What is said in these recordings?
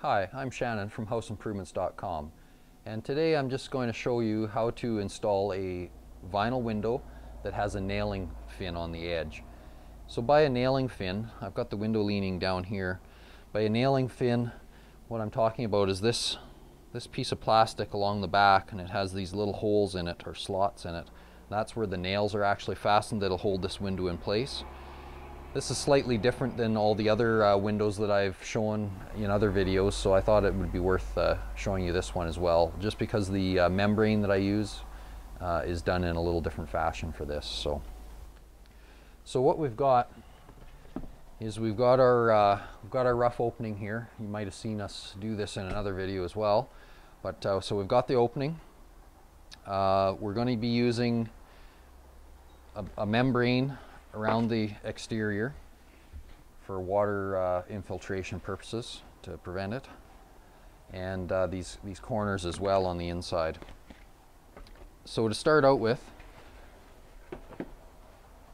Hi, I'm Shannon from houseimprovements.com, and today I'm just going to show you how to install a vinyl window that has a nailing fin on the edge. So by a nailing fin, I've got the window leaning down here. By a nailing fin, what I'm talking about is this piece of plastic along the back, and it has these little holes in it, or slots in it. That's where the nails are actually fastened that'll hold this window in place. This is slightly different than all the other windows that I've shown in other videos, so I thought it would be worth showing you this one as well, just because the membrane that I use is done in a little different fashion for this. So what we've got is we've got our rough opening here. You might have seen us do this in another video as well. But so we've got the opening. We're going to be using a membrane around the exterior for water infiltration purposes to prevent it, and these corners as well on the inside. So to start out with,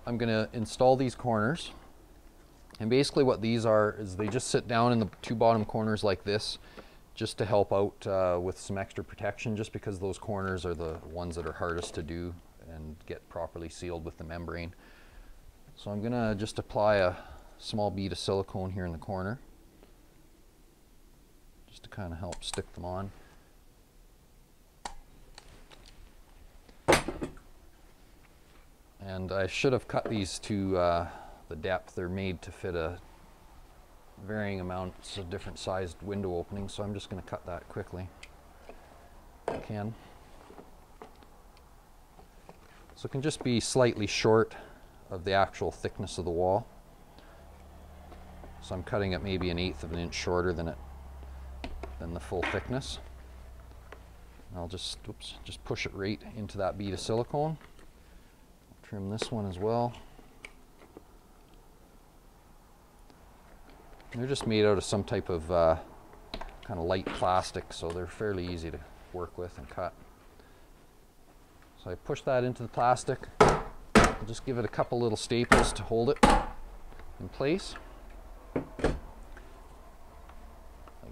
I'm going to install these corners, and basically what these are is they just sit down in the two bottom corners like this, just to help out with some extra protection, just because those corners are the ones that are hardest to do and get properly sealed with the membrane. So I'm going to just apply a small bead of silicone here in the corner, just to kind of help stick them on. And I should have cut these to the depth. They're made to fit a varying amounts of different sized window openings, so I'm just going to cut that quickly if I can. So it can just be slightly short of the actual thickness of the wall. So I'm cutting it maybe 1/8 of an inch shorter than the full thickness. And I'll just push it right into that bead of silicone. Trim this one as well. And they're just made out of some type of kind of light plastic, so they're fairly easy to work with and cut. So I push that into the plastic. I'll just give it a couple little staples to hold it in place, like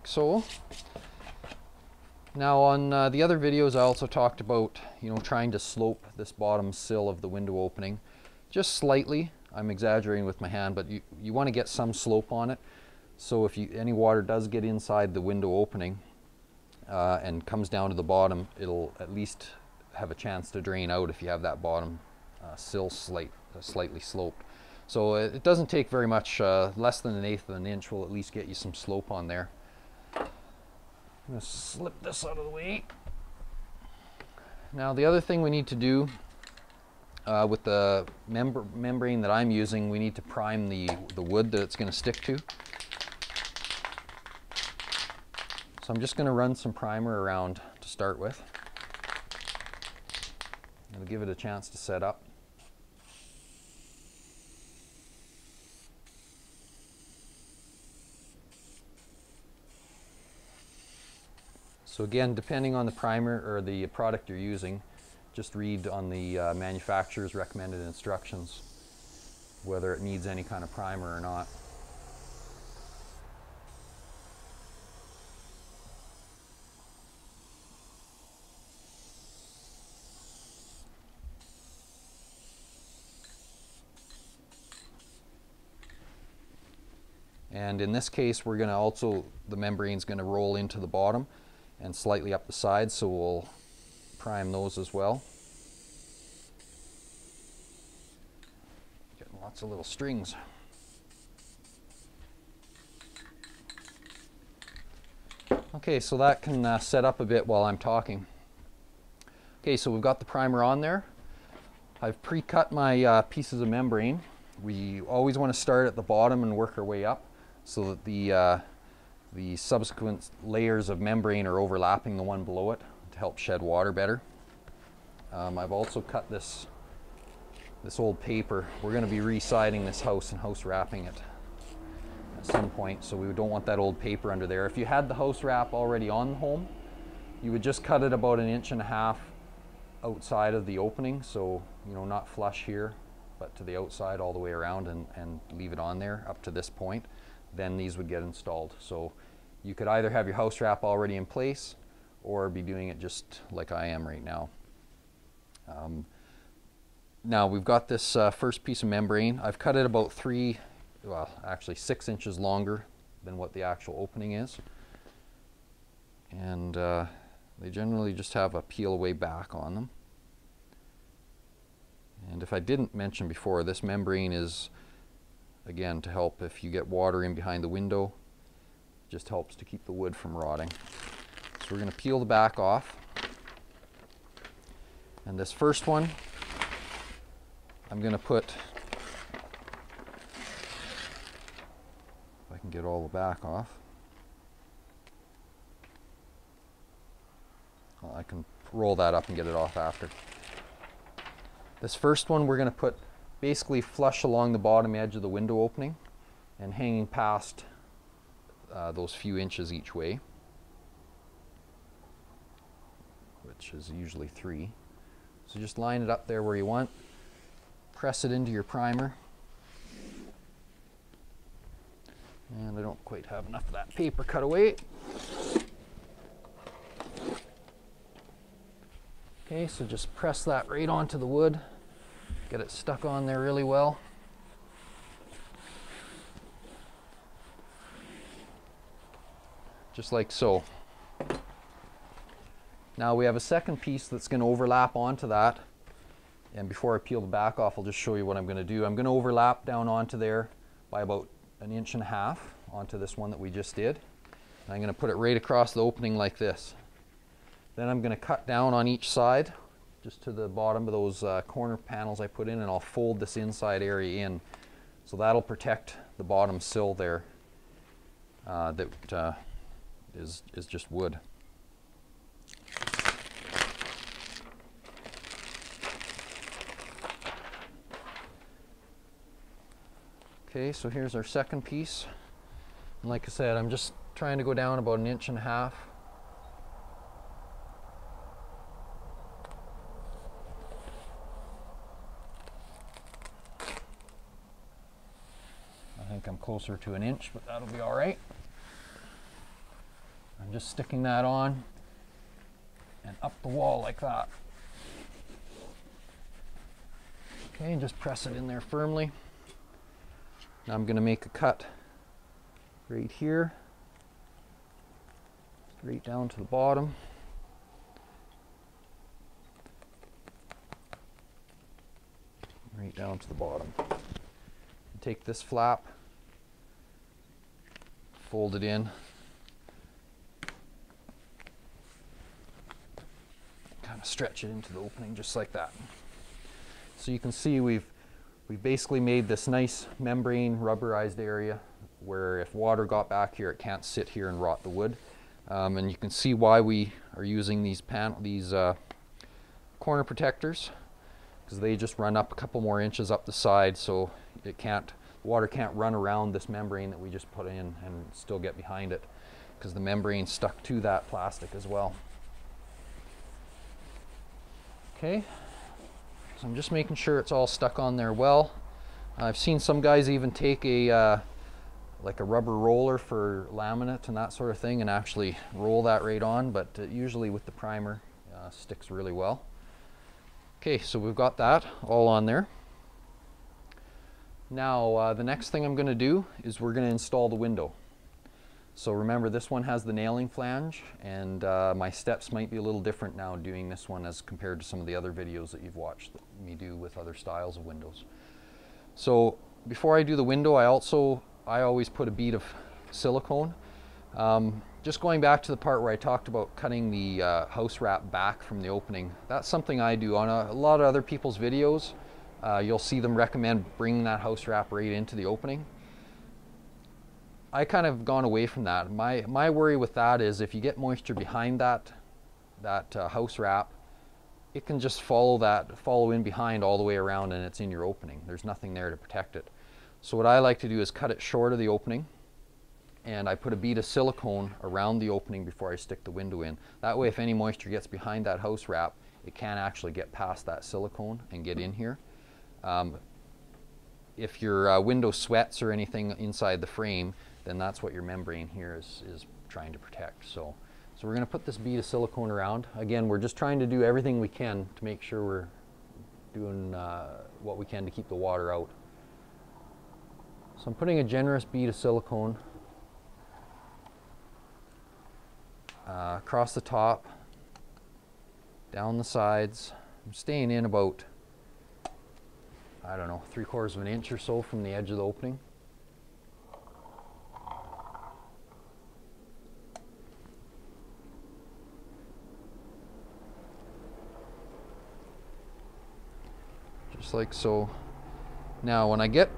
so. Now on the other videos I also talked about, trying to slope this bottom sill of the window opening just slightly. I'm exaggerating with my hand, but you want to get some slope on it, so if any water does get inside the window opening and comes down to the bottom, it'll at least have a chance to drain out if you have that bottom sill slightly sloped. So it doesn't take very much, less than 1/8 of an inch will at least get you some slope on there. I'm going to slip this out of the way. Now the other thing we need to do with the membrane that I'm using, we need to prime the wood that it's going to stick to. So I'm just going to run some primer around to start with. It'll give it a chance to set up. So again, depending on the primer or the product you're using, just read on the manufacturer's recommended instructions whether it needs any kind of primer or not. And in this case, we're going to the membrane's going to roll into the bottom and slightly up the sides, so we'll prime those as well. Getting lots of little strings. Okay, so that can set up a bit while I'm talking. Okay, so we've got the primer on there. I've pre-cut my pieces of membrane. We always want to start at the bottom and work our way up, so that the subsequent layers of membrane are overlapping the one below it to help shed water better. I've also cut this old paper. We're going to be re-siding this house and house wrapping it at some point, so we don't want that old paper under there. If you had the house wrap already on the home, you would just cut it about 1.5 inches outside of the opening, so not flush here, but to the outside all the way around, and leave it on there up to this point. Then these would get installed. So You could either have your house wrap already in place or be doing it just like I am right now. Now we've got this first piece of membrane. I've cut it about 6 inches longer than what the actual opening is. And they generally just have a peel away back on them. And if I didn't mention before, this membrane is, again, to help if you get water in behind the window. It just helps to keep the wood from rotting. So we're going to peel the back off. And this first one, I'm going to put, if I can get all the back off. Well, I can roll that up and get it off after. This first one we're going to put basically flush along the bottom edge of the window opening and hanging past those few inches each way, which is usually 3. So just line it up there where you want, press it into your primer, and I don't quite have enough of that paper cut away. Okay, so just press that right onto the wood, get it stuck on there really well. Just like so. Now we have a second piece that's going to overlap onto that, and before I peel the back off, I'll just show you what I'm going to do. I'm going to overlap down onto there by about 1.5 inches onto this one that we just did. And I'm going to put it right across the opening like this. Then I'm going to cut down on each side, just to the bottom of those corner panels I put in, and I'll fold this inside area in. So that'll protect the bottom sill there that is just wood. Okay, so here's our second piece. And like I said, I'm just trying to go down about 1.5 inches. I think I'm closer to 1 inch, but that'll be all right. I'm just sticking that on and up the wall like that. Okay, and just press it in there firmly. Now I'm going to make a cut right here, straight down to the bottom. Right down to the bottom. Take this flap, fold it in, kind of stretch it into the opening just like that. So you can see we've basically made this nice membrane rubberized area where if water got back here, it can't sit here and rot the wood. And you can see why we are using these corner protectors, because they just run up a couple more inches up the side, so water can't run around this membrane that we just put in and still get behind it, because the membrane's stuck to that plastic as well. Okay, so I'm just making sure it's all stuck on there well. I've seen some guys even take like a rubber roller for laminate and that sort of thing and actually roll that right on, but usually with the primer sticks really well. Okay, so we've got that all on there. Now the next thing I'm going to do is we're going to install the window. So remember, this one has the nailing flange, and my steps might be a little different now doing this one as compared to some of the other videos that you've watched me do with other styles of windows. So before I do the window, I always put a bead of silicone. Just going back to the part where I talked about cutting the house wrap back from the opening, that's something I do on a lot of other people's videos. You'll see them recommend bringing that house wrap right into the opening. I kind of gone away from that. My worry with that is if you get moisture behind that house wrap, it can just follow in behind all the way around, and it's in your opening. There's nothing there to protect it. So what I like to do is cut it short of the opening, and I put a bead of silicone around the opening before I stick the window in. That way, if any moisture gets behind that house wrap, it can't actually get past that silicone and get in here. If your window sweats or anything inside the frame, then that's what your membrane here is trying to protect. So we're going to put this bead of silicone around. Again, we're just trying to do everything we can to make sure we're doing what we can to keep the water out. So I'm putting a generous bead of silicone across the top, down the sides. I'm staying in about, I don't know, 3/4 of an inch or so from the edge of the opening. Just like so. Now when I get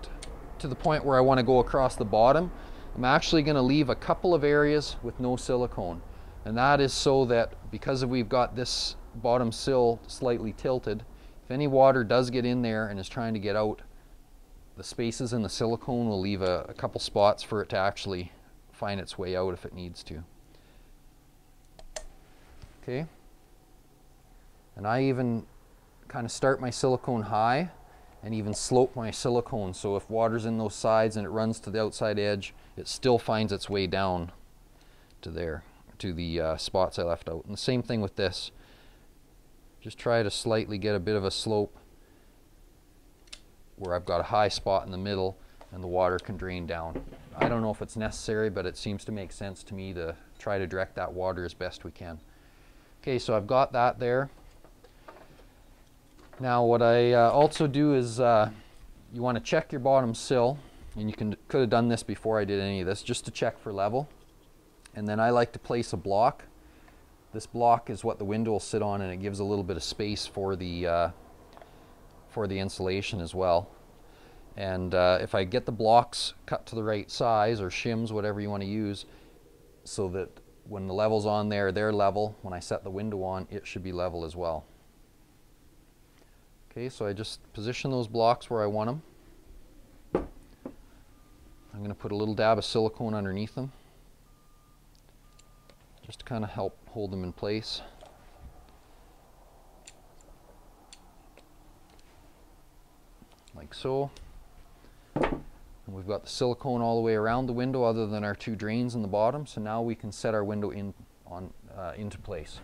to the point where I want to go across the bottom, I'm actually going to leave a couple of areas with no silicone. And that is so that, because we've got this bottom sill slightly tilted, if any water does get in there and is trying to get out, the spaces in the silicone will leave a couple spots for it to actually find its way out if it needs to. Okay. And I even kind of start my silicone high and even slope my silicone, so if water's in those sides and it runs to the outside edge, it still finds its way down to there, to the spots I left out. And the same thing with this. Just try to slightly get a bit of a slope where I've got a high spot in the middle and the water can drain down. I don't know if it's necessary, but it seems to make sense to me to try to direct that water as best we can. Okay, so I've got that there. Now what I also do is you want to check your bottom sill, and you could have done this before I did any of this, just to check for level. And then I like to place a block. This block is what the window will sit on, and it gives a little bit of space for the insulation as well. And if I get the blocks cut to the right size, or shims, whatever you want to use, so that when the level's on there, they're level. When I set the window on, it should be level as well. Okay, so I just position those blocks where I want them. I'm going to put a little dab of silicone underneath them, just to kind of help hold them in place. Like so. And we've got the silicone all the way around the window other than our two drains in the bottom, so now we can set our window into place.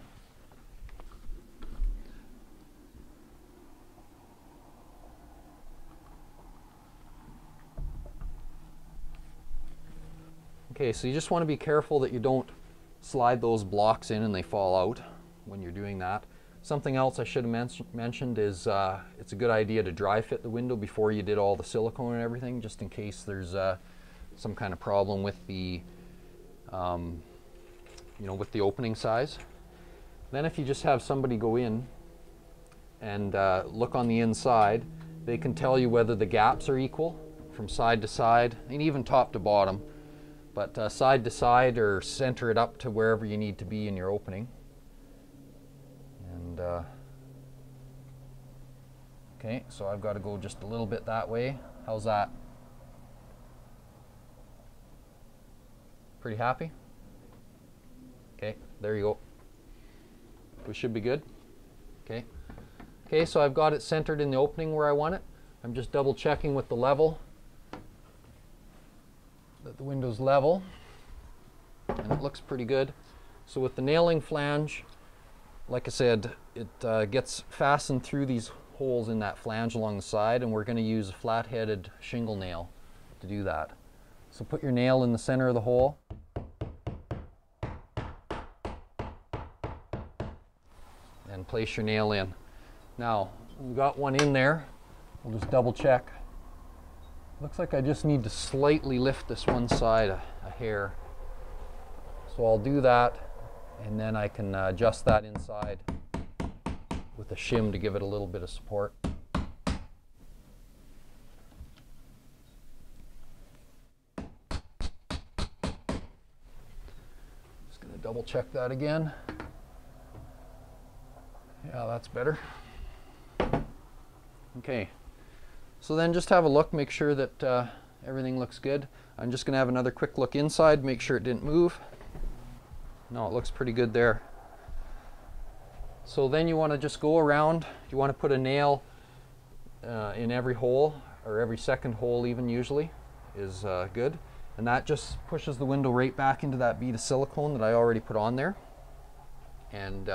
Okay, so you just want to be careful that you don't slide those blocks in and they fall out when you're doing that. Something else I should have mentioned is it's a good idea to dry fit the window before you did all the silicone and everything, just in case there's some kind of problem with the with the opening size. Then if you just have somebody go in and look on the inside, they can tell you whether the gaps are equal from side to side and even top to bottom. But side to side, or center it up to wherever you need to be in your opening. And okay, so I've got to go just a little bit that way. How's that? Pretty happy? Okay, there you go. We should be good. Okay. Okay, so I've got it centered in the opening where I want it. I'm just double checking with the level that the window's level, and it looks pretty good. So with the nailing flange, like I said, it gets fastened through these holes in that flange along the side, and we're going to use a flat-headed shingle nail to do that. So put your nail in the center of the hole, and place your nail in. Now, we've got one in there. We'll just double check. Looks like I just need to slightly lift this one side a hair. So I'll do that, and then I can adjust that inside with a shim to give it a little bit of support. Just going to double check that again. Yeah, that's better. Okay. So then just have a look, make sure that everything looks good. I'm just going to have another quick look inside, make sure it didn't move. No, it looks pretty good there. So then you want to just go around. You want to put a nail in every hole, or every second hole even usually is good. And that just pushes the window right back into that bead of silicone that I already put on there, and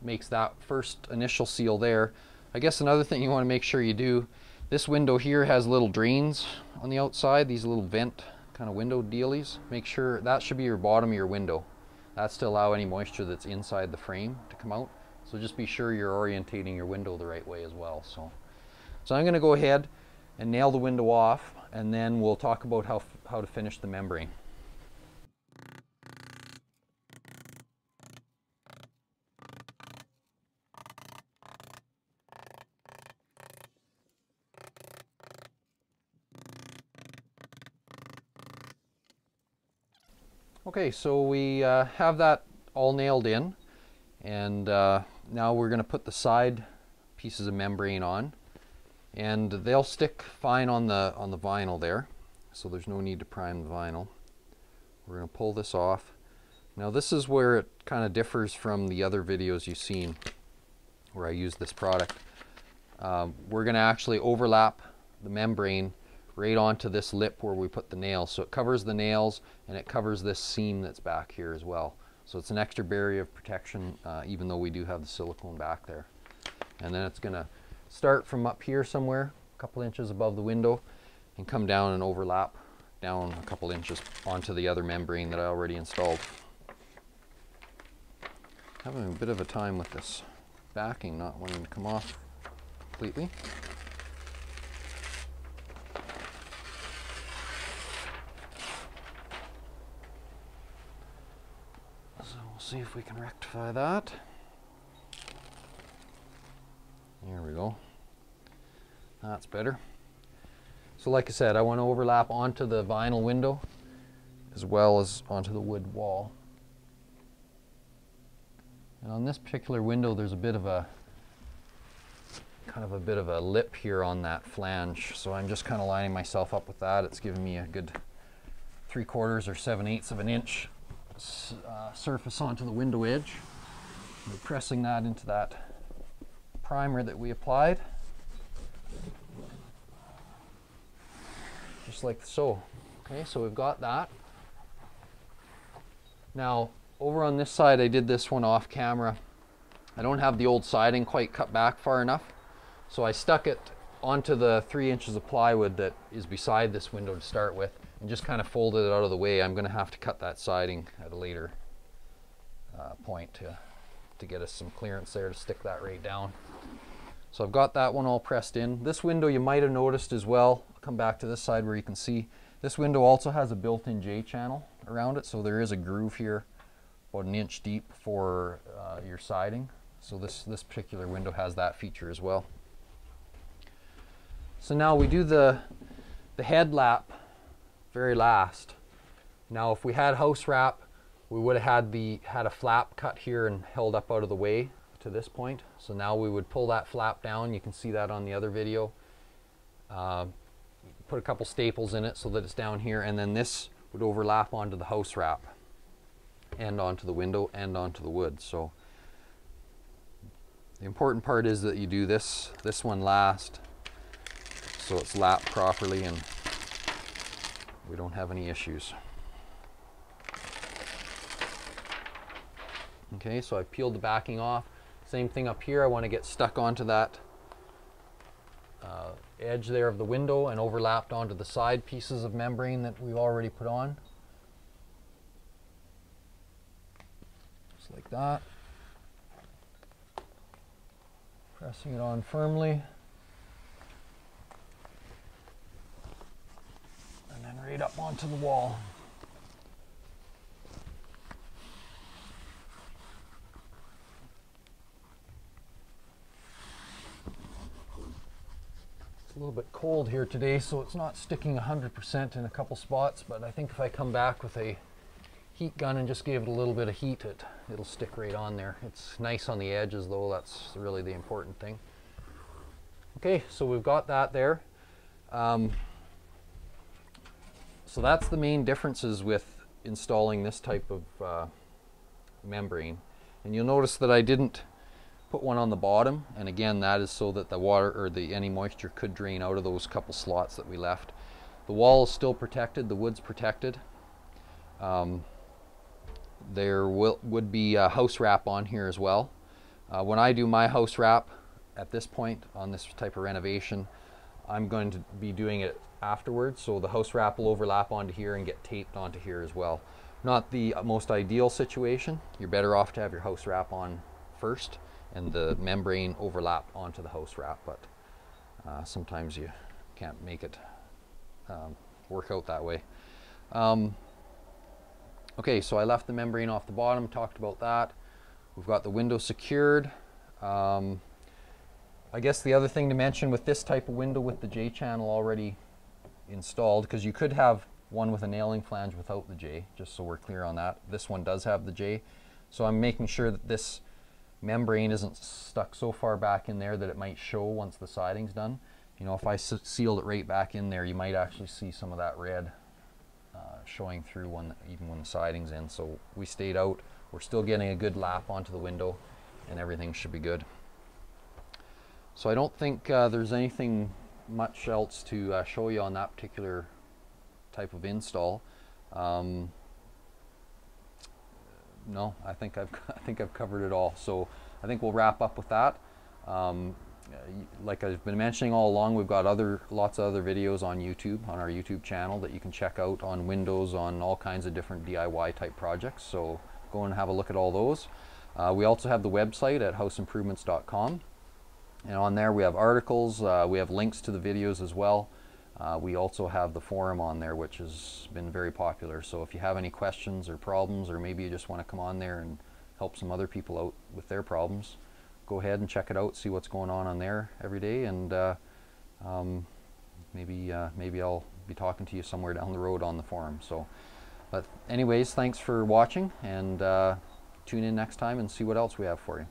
makes that first initial seal there. I guess another thing you want to make sure you do, this window here has little drains on the outside, these little vent kind of window dealies. Make sure that should be your bottom of your window. That's to allow any moisture that's inside the frame to come out. So just be sure you're orientating your window the right way as well. So I'm going to go ahead and nail the window off, and then we'll talk about how to finish the membrane. Okay, so we have that all nailed in, and now we're going to put the side pieces of membrane on, and they'll stick fine on the vinyl there, so there's no need to prime the vinyl. We're going to pull this off. Now this is where it kind of differs from the other videos you've seen where I use this product. We're going to actually overlap the membrane right onto this lip where we put the nails, so it covers the nails and it covers this seam that's back here as well. So it's an extra barrier of protection, even though we do have the silicone back there. And then it's going to start from up here somewhere, a couple inches above the window, and come down and overlap down a couple inches onto the other membrane that I already installed. Having a bit of a time with this backing not wanting to come off completely. So we'll see if we can rectify that. There we go. That's better. So like I said, I want to overlap onto the vinyl window as well as onto the wood wall. And on this particular window there's a bit of a lip here on that flange, so I'm just kind of lining myself up with that. It's giving me a good 3/4 or 7/8 of an inch surface onto the window edge. We're pressing that into that primer that we applied, just like so. Okay, so we've got that. Now over on this side, I did this one off camera. I don't have the old siding quite cut back far enough, so I stuck it onto the 3 inches of plywood that is beside this window to start with, and just kind of folded it out of the way. I'm going to have to cut that siding at a later point to get us some clearance there to stick that right down. So I've got that one all pressed in. This window you might have noticed as well, I'll come back to this side where you can see, this window also has a built-in J-channel around it, so there is a groove here about 1 inch deep for your siding. So this particular window has that feature as well. So now we do the head lap very last. Now if we had house wrap, we would have had a flap cut here and held up out of the way to this point. So now we would pull that flap down. You can see that on the other video. Put a couple staples in it so that it's down here, and then this would overlap onto the house wrap and onto the window and onto the wood. So the important part is that you do this one last, so it's lapped properly and we don't have any issues. Okay, so I peeled the backing off. Same thing up here. I want to get stuck onto that edge there of the window and overlapped onto the side pieces of membrane that we've already put on. Just like that. Pressing it on firmly. And then right up onto the wall. It's a little bit cold here today, so it's not sticking 100% in a couple spots, but I think if I come back with a heat gun and just give it a little bit of heat, it'll stick right on there. It's nice on the edges though, that's really the important thing. Okay, so we've got that there. So that's the main differences with installing this type of membrane. And you'll notice that I didn't put one on the bottom, and again that is so that the water or any moisture could drain out of those couple slots that we left. The wall is still protected, the wood's protected. There would be house wrap on here as well. When I do my house wrap at this point on this type of renovation, I'm going to be doing it afterwards, so the house wrap will overlap onto here and get taped onto here as well. Not the most ideal situation. You're better off to have your house wrap on first and the membrane overlap onto the house wrap, but sometimes you can't make it work out that way. Okay, so I left the membrane off the bottom, talked about that. We've got the window secured. I guess the other thing to mention with this type of window with the J channel already installed, because you could have one with a nailing flange without the J, just so we're clear on that. This one does have the J. So I'm making sure that this membrane isn't stuck so far back in there that it might show once the siding's done. You know, if I sealed it right back in there, you might actually see some of that red showing through even when the siding's in. So we stayed out. We're still getting a good lap onto the window and everything should be good. So I don't think there's anything much else to show you on that particular type of install. No, I think I've covered it all. So I think we'll wrap up with that. Like I've been mentioning all along, we've got lots of other videos on YouTube, on our YouTube channel, that you can check out on windows, on all kinds of different DIY type projects. So go and have a look at all those. We also have the website at houseimprovements.com, and on there we have articles, we have links to the videos as well. We also have the forum on there, which has been very popular. So if you have any questions or problems, or maybe you just want to come on there and help some other people out with their problems, go ahead and check it out, see what's going on there every day, and maybe I'll be talking to you somewhere down the road on the forum. So, but anyways, thanks for watching, and tune in next time and see what else we have for you.